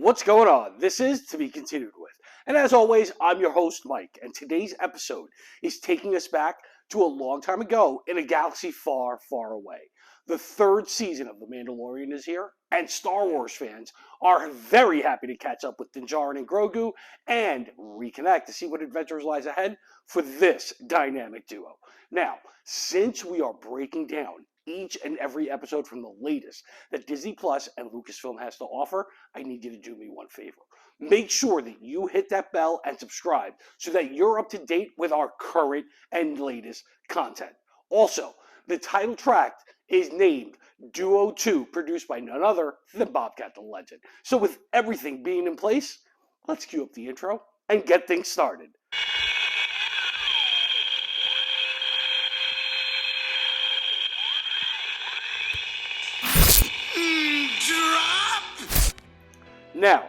What's going on? This is To Be Continued With. And as always, I'm your host, Mike, and today's episode is taking us back to a long time ago in a galaxy far, far away. The third season of The Mandalorian is here, and Star Wars fans are very happy to catch up with Din Djarin and Grogu and reconnect to see what adventures lies ahead for this dynamic duo. Now, since we are breaking down each and every episode from the latest that Disney Plus and Lucasfilm has to offer, I need you to do me one favor. Make sure that you hit that bell and subscribe so that you're up to date with our current and latest content. Also, the title track is named Duo 2, produced by none other than Bobcat the Legend. So with everything being in place, let's cue up the intro and get things started. Now,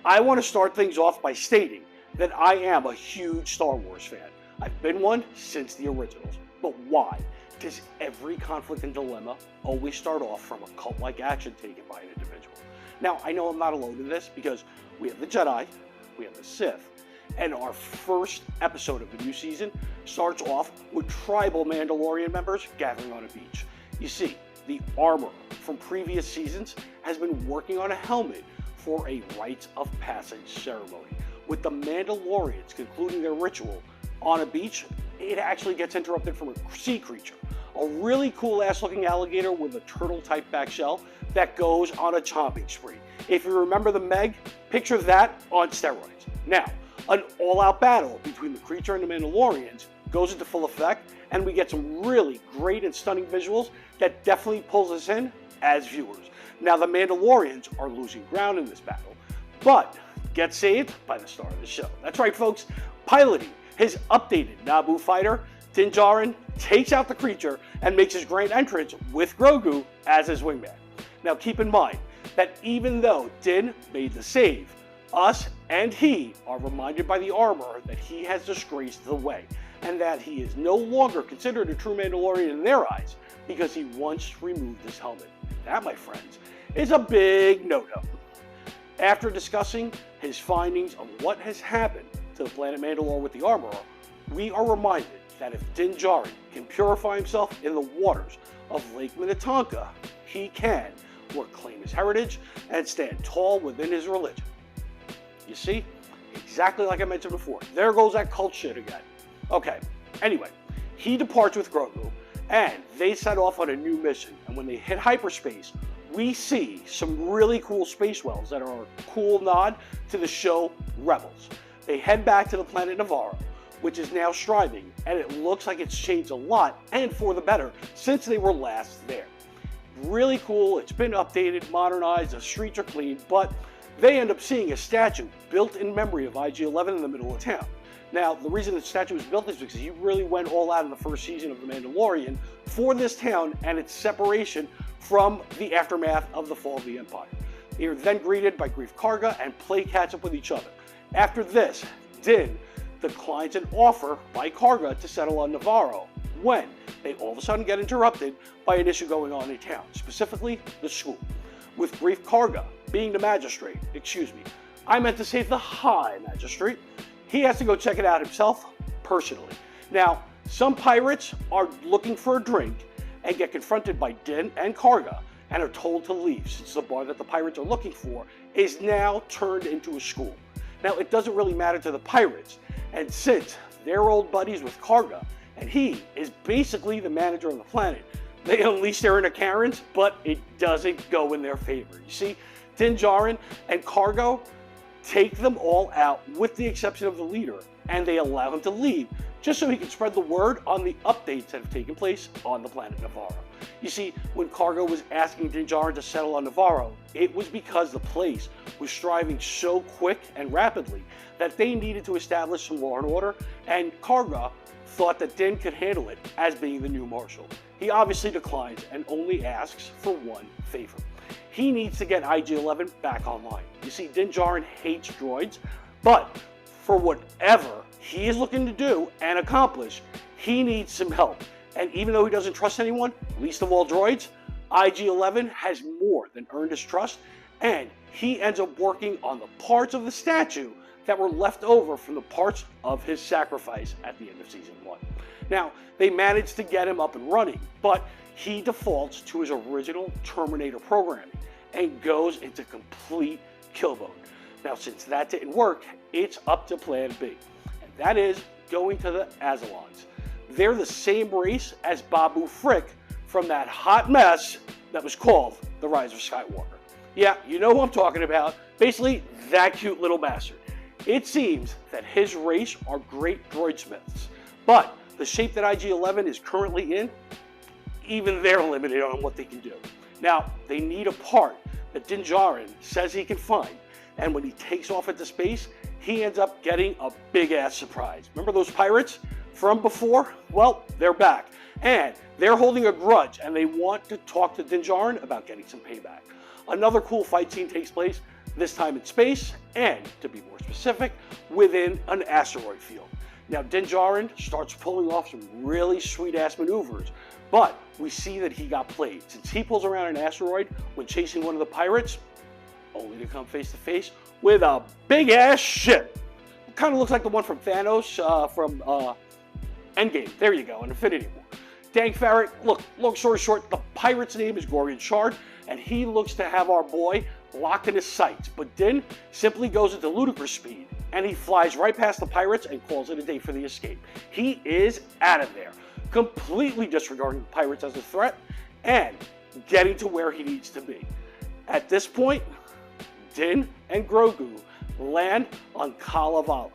I want to start things off by stating that I am a huge Star Wars fan. I've been one since the originals. But why does every conflict and dilemma always start off from a cult-like action taken by an individual? Now, I know I'm not alone in this because we have the Jedi, we have the Sith, and our first episode of the new season starts off with tribal Mandalorian members gathering on a beach. You see, the armorer from previous seasons has been working on a helmet for a rites of passage ceremony. With the Mandalorians concluding their ritual on a beach, it actually gets interrupted from a sea creature. A really cool ass looking alligator with a turtle type back shell that goes on a chomping spree. If you remember the Meg, picture that on steroids. Now, an all-out battle between the creature and the Mandalorians goes into full effect, and we get some really great and stunning visuals that definitely pulls us in as viewers. Now, the Mandalorians are losing ground in this battle, but get saved by the star of the show. That's right, folks. Piloting his updated Naboo fighter, Din Djarin takes out the creature and makes his grand entrance with Grogu as his wingman. Now, keep in mind that even though Din made the save, us and he are reminded by the armorer that he has disgraced the way and that he is no longer considered a true Mandalorian in their eyes because he once removed his helmet. That, my friends, is a big no-no. After discussing his findings of what has happened to the planet Mandalore with the armorer, we are reminded that if Din Djarin can purify himself in the waters of Lake Minnetonka, he can reclaim his heritage and stand tall within his religion. You see, exactly like I mentioned before, there goes that cult shit again. Okay, anyway, he departs with Grogu, and they set off on a new mission, and when they hit hyperspace, we see some really cool space wells that are a cool nod to the show Rebels. They head back to the planet Navarro, which is now striving, and it looks like it's changed a lot, and for the better, since they were last there. Really cool, it's been updated, modernized, the streets are clean, but they end up seeing a statue built in memory of IG-11 in the middle of town. Now, the reason the statue was built is because he really went all out in the first season of The Mandalorian for this town and its separation from the aftermath of the fall of the Empire. They are then greeted by Greef Karga and play catch up with each other. After this, Din declines an offer by Karga to settle on Navarro when they all of a sudden get interrupted by an issue going on in town, specifically the school. With Greef Karga being the magistrate, I meant to say the High Magistrate, he has to go check it out himself personally. Now, some pirates are looking for a drink and get confronted by Din and Karga and are told to leave since the bar that the pirates are looking for is now turned into a school. Now, it doesn't really matter to the pirates, and since they're old buddies with Karga and he is basically the manager of the planet, they unleash their inner Karens, but it doesn't go in their favor. You see, Din Djarin and Karga take them all out with the exception of the leader, and they allow him to leave just so he can spread the word on the updates that have taken place on the planet Navarro. You see, when Karga was asking Din Djarin to settle on Navarro, it was because the place was striving so quick and rapidly that they needed to establish some law and order, and Karga thought that Din could handle it as being the new marshal. He obviously declines and only asks for one favor. He needs to get IG-11 back online. You see, Din Djarin hates droids, but for whatever he is looking to do and accomplish, he needs some help. And even though he doesn't trust anyone, least of all droids, IG-11 has more than earned his trust and he ends up working on the parts of the statue that were left over from the parts of his sacrifice at the end of season 1. Now, they managed to get him up and running, but he defaults to his original Terminator programming and goes into complete kill mode. Now, since that didn't work, it's up to plan B, and that is going to the Azalons. They're the same race as Babu Frick from that hot mess that was called The Rise of Skywalker. Yeah, you know who I'm talking about. Basically, that cute little bastard. It seems that his race are great droidsmiths, but the shape that IG-11 is currently in, even they're limited on what they can do. Now, they need a part that Din Djarin says he can find, and when he takes off into space, he ends up getting a big-ass surprise. Remember those pirates from before? Well, they're back, and they're holding a grudge, and they want to talk to Din Djarin about getting some payback. Another cool fight scene takes place, this time in space, and, to be more specific, within an asteroid field. Now, Din Djarin starts pulling off some really sweet-ass maneuvers, but we see that he got played, since he pulls around an asteroid when chasing one of the pirates, only to come face-to-face with a big-ass ship. It kind of looks like the one from Thanos from Endgame. There you go, in Infinity War. Dang Ferret, look, long story short, the pirate's name is Gorian Shard, and he looks to have our boy locked in his sights. But Din simply goes into ludicrous speed, and he flies right past the pirates and calls it a day for the escape. He is out of there, completely disregarding the pirates as a threat, and getting to where he needs to be. At this point, Din and Grogu land on Kalevala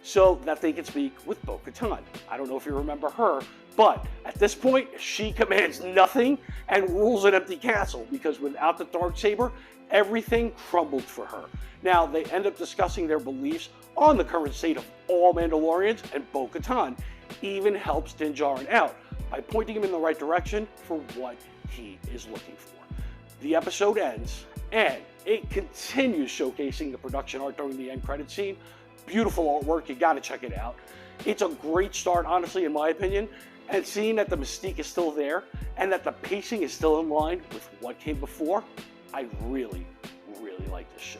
so that they can speak with Bo-Katan. I don't know if you remember her, but at this point, she commands nothing and rules an empty castle, because without the Darksaber, everything crumbled for her. Now, they end up discussing their beliefs on the current state of all Mandalorians, and Bo-Katan even helps Din Djarin out by pointing him in the right direction for what he is looking for. The episode ends, and it continues showcasing the production art during the end credit scene. Beautiful artwork, you gotta check it out. It's a great start, honestly, in my opinion, and seeing that the mystique is still there and that the pacing is still in line with what came before, I really, really like this show.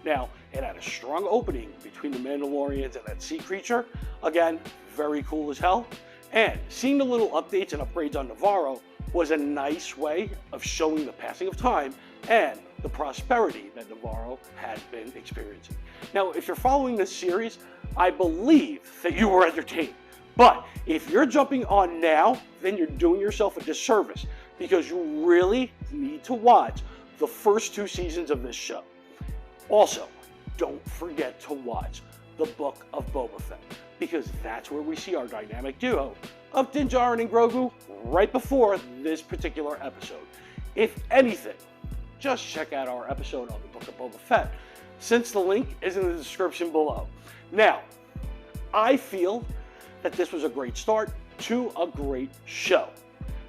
Now, it had a strong opening between the Mandalorians and that sea creature. Again, very cool as hell. And seeing the little updates and upgrades on Navarro was a nice way of showing the passing of time and the prosperity that Navarro has been experiencing. Now, if you're following this series, I believe that you were entertained. But if you're jumping on now, then you're doing yourself a disservice, because you really need to watch the first 2 seasons of this show. Also, don't forget to watch the Book of Boba Fett, because that's where we see our dynamic duo of Din Djarin and Grogu right before this particular episode. If anything, just check out our episode on the Book of Boba Fett, since the link is in the description below. Now, I feel that this was a great start to a great show.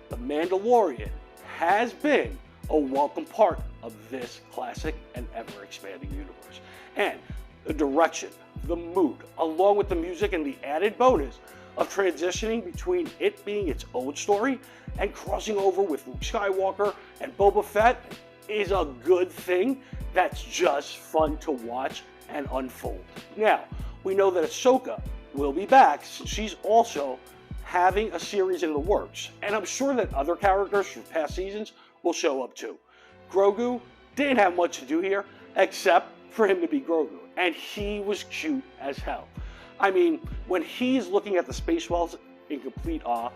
The Mandalorian has been a welcome part of this classic and ever-expanding universe. And the direction, the mood, along with the music and the added bonus of transitioning between it being its own story and crossing over with Luke Skywalker and Boba Fett is a good thing that's just fun to watch and unfold. Now, we know that Ahsoka will be back, since she's also having a series in the works, and I'm sure that other characters from past seasons will show up too. Grogu didn't have much to do here except for him to be Grogu, and he was cute as hell. I mean, when he's looking at the space wells in complete awe,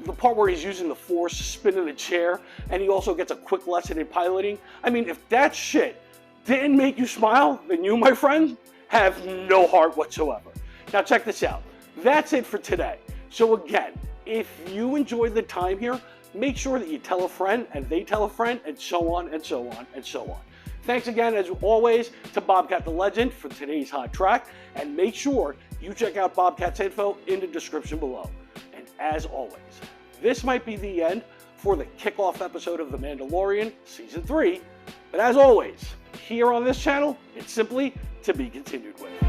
the part where he's using the Force, spinning the chair, and he also gets a quick lesson in piloting. I mean, if that shit didn't make you smile, then you, my friend, have no heart whatsoever. Now check this out. That's it for today. So again, if you enjoyed the time here, make sure that you tell a friend and they tell a friend, and so on and so on and so on. Thanks again, as always, to Bobcat the Legend for today's hot track, and make sure you check out Bobcat's info in the description below. And as always, this might be the end for the kickoff episode of The Mandalorian Season 3, but as always, here on this channel, it's simply to be continued with.